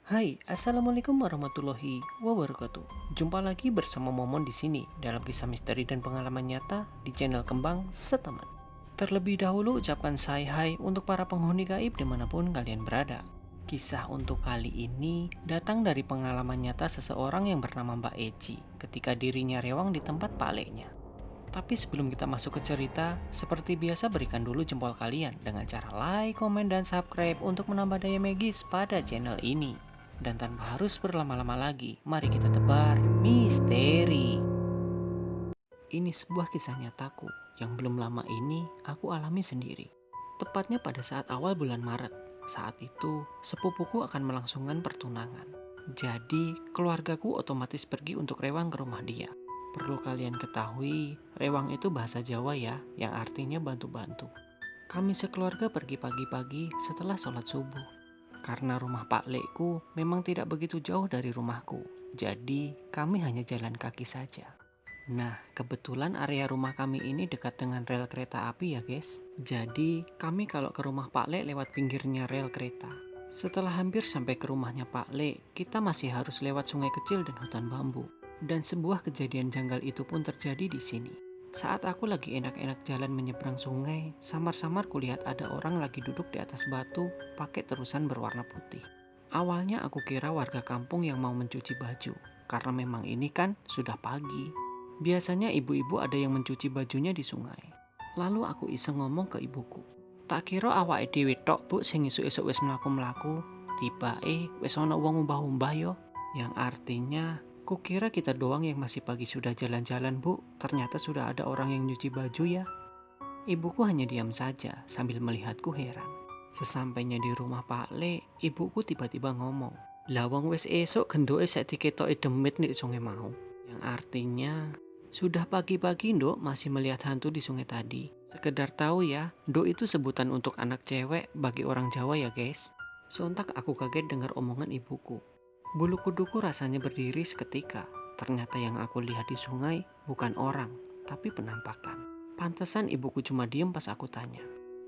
Hai, assalamualaikum warahmatullahi wabarakatuh. Jumpa lagi bersama Momon di sini dalam kisah misteri dan pengalaman nyata di channel Kembang Setaman. Terlebih dahulu ucapkan hai untuk para penghuni gaib dimanapun kalian berada. Kisah untuk kali ini datang dari pengalaman nyata seseorang yang bernama Mbak Eci ketika dirinya rewang di tempat paleknya. Tapi sebelum kita masuk ke cerita, seperti biasa berikan dulu jempol kalian dengan cara like, komen, dan subscribe untuk menambah daya magis pada channel ini. Dan tanpa harus berlama-lama lagi, mari kita tebar misteri. Ini sebuah kisah nyataku yang belum lama ini aku alami sendiri. Tepatnya pada saat awal bulan Maret. Saat itu, sepupuku akan melangsungkan pertunangan. Jadi, keluargaku otomatis pergi untuk rewang ke rumah dia. Perlu kalian ketahui, rewang itu bahasa Jawa ya, yang artinya bantu-bantu. Kami sekeluarga pergi pagi-pagi setelah sholat subuh. Karena rumah Pak Lekku memang tidak begitu jauh dari rumahku, jadi kami hanya jalan kaki saja. Nah, kebetulan area rumah kami ini dekat dengan rel kereta api ya guys. Jadi, kami kalau ke rumah Pak Le lewat pinggirnya rel kereta. Setelah hampir sampai ke rumahnya Pak Le, kita masih harus lewat sungai kecil dan hutan bambu. Dan sebuah kejadian janggal itu pun terjadi di sini. Saat aku lagi enak-enak jalan menyeberang sungai, samar-samar kulihat ada orang lagi duduk di atas batu pakai terusan berwarna putih. Awalnya aku kira warga kampung yang mau mencuci baju, karena memang ini kan sudah pagi. Biasanya ibu-ibu ada yang mencuci bajunya di sungai. Lalu aku iseng ngomong ke ibuku. Tak kira awake dhewe tok bu sing esuk-esuk wis mlaku-mlaku. Tibake wis ana wong umbah-umbah yo. Yang artinya kukira kita doang yang masih pagi sudah jalan-jalan bu. Ternyata sudah ada orang yang nyuci baju ya. Ibuku hanya diam saja sambil melihatku heran. Sesampainya di rumah Pak Le, ibuku tiba-tiba ngomong. Lawang wis esuk gendoke sak diketoke demit nek sungai mau. Yang artinya sudah pagi-pagi Nduk masih melihat hantu di sungai tadi. Sekedar tahu ya, Nduk itu sebutan untuk anak cewek bagi orang Jawa ya guys. Sontak aku kaget dengar omongan ibuku. Bulu kuduku rasanya berdiri seketika. Ternyata yang aku lihat di sungai bukan orang, tapi penampakan. Pantesan ibuku cuma diem pas aku tanya.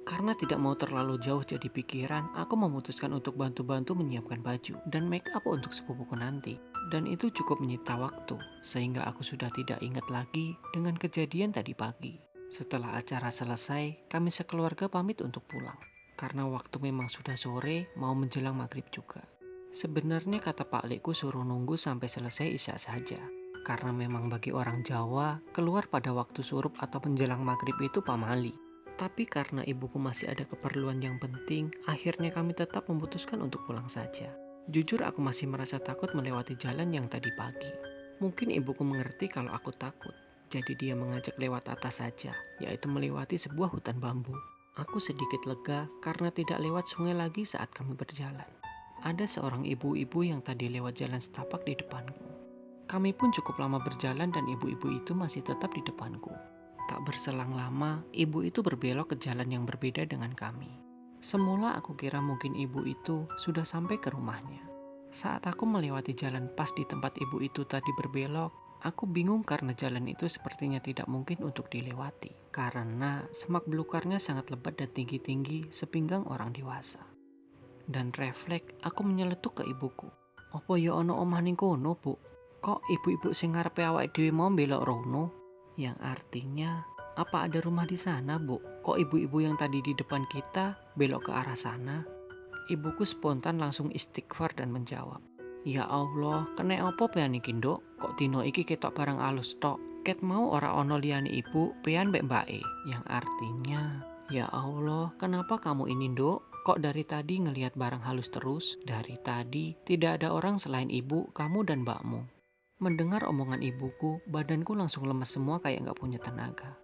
Karena tidak mau terlalu jauh jadi pikiran, aku memutuskan untuk bantu-bantu menyiapkan baju dan make up untuk sepupuku nanti. Dan itu cukup menyita waktu, sehingga aku sudah tidak ingat lagi dengan kejadian tadi pagi. Setelah acara selesai, kami sekeluarga pamit untuk pulang. Karena waktu memang sudah sore, mau menjelang maghrib juga. Sebenarnya kata Pak Lekku suruh nunggu sampai selesai isya saja. Karena memang bagi orang Jawa, keluar pada waktu surup atau menjelang maghrib itu pamali. Tapi karena ibuku masih ada keperluan yang penting, akhirnya kami tetap memutuskan untuk pulang saja. Jujur aku masih merasa takut melewati jalan yang tadi pagi. Mungkin ibuku mengerti kalau aku takut. Jadi dia mengajak lewat atas saja, yaitu melewati sebuah hutan bambu. Aku sedikit lega karena tidak lewat sungai lagi saat kami berjalan. Ada seorang ibu-ibu yang tadi lewat jalan setapak di depanku. Kami pun cukup lama berjalan dan ibu-ibu itu masih tetap di depanku. Tak berselang lama, ibu itu berbelok ke jalan yang berbeda dengan kami. Semula aku kira mungkin ibu itu sudah sampai ke rumahnya. Saat aku melewati jalan pas di tempat ibu itu tadi berbelok, aku bingung karena jalan itu sepertinya tidak mungkin untuk dilewati. Karena semak belukarnya sangat lebat dan tinggi-tinggi sepinggang orang dewasa. Dan refleks aku menyeletuk ke ibuku. Apa ya ono omah ning kono, Bu? Kok ibu-ibu sing ngarepe awake dhewe mau belok rono? Yang artinya, apa ada rumah di sana, Bu? Kok ibu-ibu yang tadi di depan kita belok ke arah sana? Ibuku spontan langsung istighfar dan menjawab, ya Allah, kena apa pean iki nduk? Kok dino iki ketok barang alus tok? Ket mau ora ono liyane ibu, pean mbek mbake. Yang artinya, ya Allah, kenapa kamu ini nduk? Kok dari tadi ngelihat barang halus terus? Dari tadi tidak ada orang selain ibu, kamu dan mbakmu. Mendengar omongan ibuku, badanku langsung lemes semua kayak gak punya tenaga.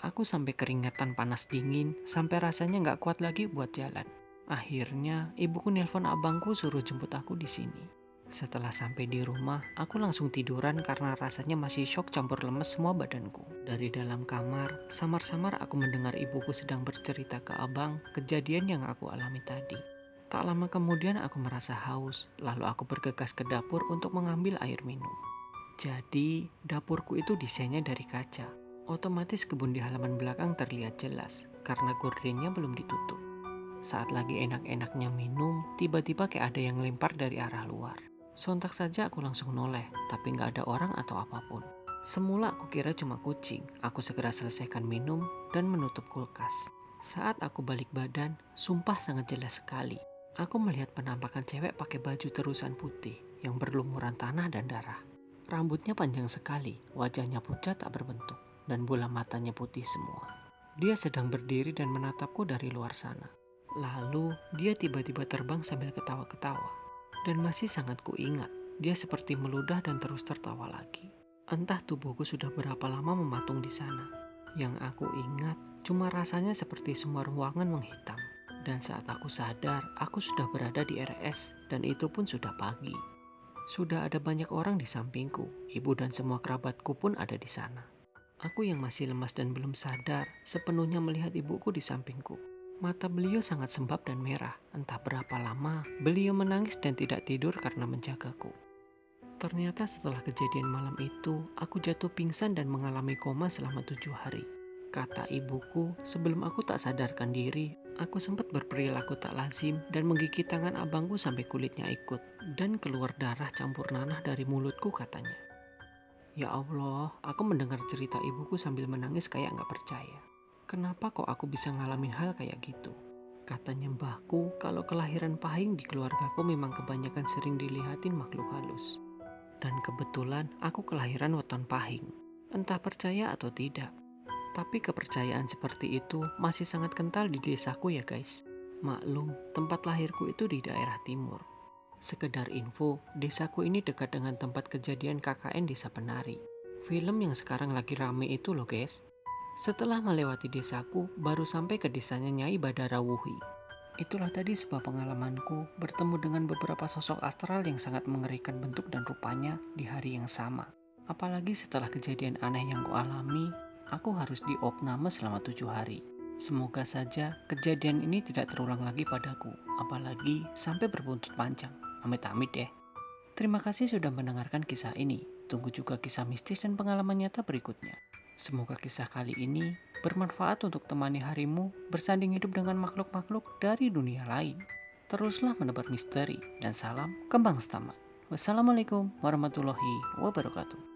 Aku sampai keringetan panas dingin, sampai rasanya gak kuat lagi buat jalan. Akhirnya, ibuku nelpon abangku suruh jemput aku di sini. Setelah sampai di rumah, aku langsung tiduran karena rasanya masih syok campur lemes semua badanku. Dari dalam kamar, samar-samar aku mendengar ibuku sedang bercerita ke abang kejadian yang aku alami tadi. Tak lama kemudian aku merasa haus, lalu aku bergegas ke dapur untuk mengambil air minum. Jadi, dapurku itu desainnya dari kaca. Otomatis kebun di halaman belakang terlihat jelas karena gordennya belum ditutup. Saat lagi enak-enaknya minum, tiba-tiba kayak ada yang lempar dari arah luar. Sontak saja aku langsung noleh, tapi nggak ada orang atau apapun. Semula aku kira cuma kucing. Aku segera selesaikan minum dan menutup kulkas. Saat aku balik badan, sumpah sangat jelas sekali. Aku melihat penampakan cewek pakai baju terusan putih yang berlumuran tanah dan darah. Rambutnya panjang sekali, wajahnya pucat tak berbentuk, dan bola matanya putih semua. Dia sedang berdiri dan menatapku dari luar sana. Lalu dia tiba-tiba terbang sambil ketawa-ketawa. Dan masih sangat kuingat, dia seperti meludah dan terus tertawa lagi. Entah tubuhku sudah berapa lama mematung di sana. Yang aku ingat cuma rasanya seperti semua ruangan menghitam. Dan saat aku sadar, aku sudah berada di RS dan itu pun sudah pagi. Sudah ada banyak orang di sampingku, ibu dan semua kerabatku pun ada di sana. Aku yang masih lemas dan belum sadar, sepenuhnya melihat ibuku di sampingku. Mata beliau sangat sembab dan merah, entah berapa lama beliau menangis dan tidak tidur karena menjagaku. Ternyata setelah kejadian malam itu, aku jatuh pingsan dan mengalami koma selama 7 hari. Kata ibuku, sebelum aku tak sadarkan diri, aku sempat berperilaku tak lazim dan menggigit tangan abangku sampai kulitnya ikut dan keluar darah campur nanah dari mulutku katanya. Ya Allah, aku mendengar cerita ibuku sambil menangis kayak gak percaya. Kenapa kok aku bisa ngalamin hal kayak gitu? Katanya mbahku kalau kelahiran pahing di keluargaku memang kebanyakan sering dilihatin makhluk halus. Dan kebetulan aku kelahiran weton pahing. Entah percaya atau tidak. Tapi kepercayaan seperti itu masih sangat kental di desaku ya guys. Maklum, tempat lahirku itu di daerah timur. Sekedar info, desaku ini dekat dengan tempat kejadian KKN Desa Penari. Film yang sekarang lagi rame itu loh guys. Setelah melewati desaku, baru sampai ke desanya Nyai Badara Wuhi. Itulah tadi sebuah pengalamanku bertemu dengan beberapa sosok astral yang sangat mengerikan bentuk dan rupanya di hari yang sama. Apalagi setelah kejadian aneh yang kualami, aku harus diopname selama 7 hari. Semoga saja kejadian ini tidak terulang lagi padaku, apalagi sampai berbuntut panjang. Amit-amit deh. Terima kasih sudah mendengarkan kisah ini. Tunggu juga kisah mistis dan pengalaman nyata berikutnya. Semoga kisah kali ini bermanfaat untuk temani harimu bersanding hidup dengan makhluk-makhluk dari dunia lain. Teruslah menebar misteri dan salam kembang setamat. Wassalamualaikum warahmatullahi wabarakatuh.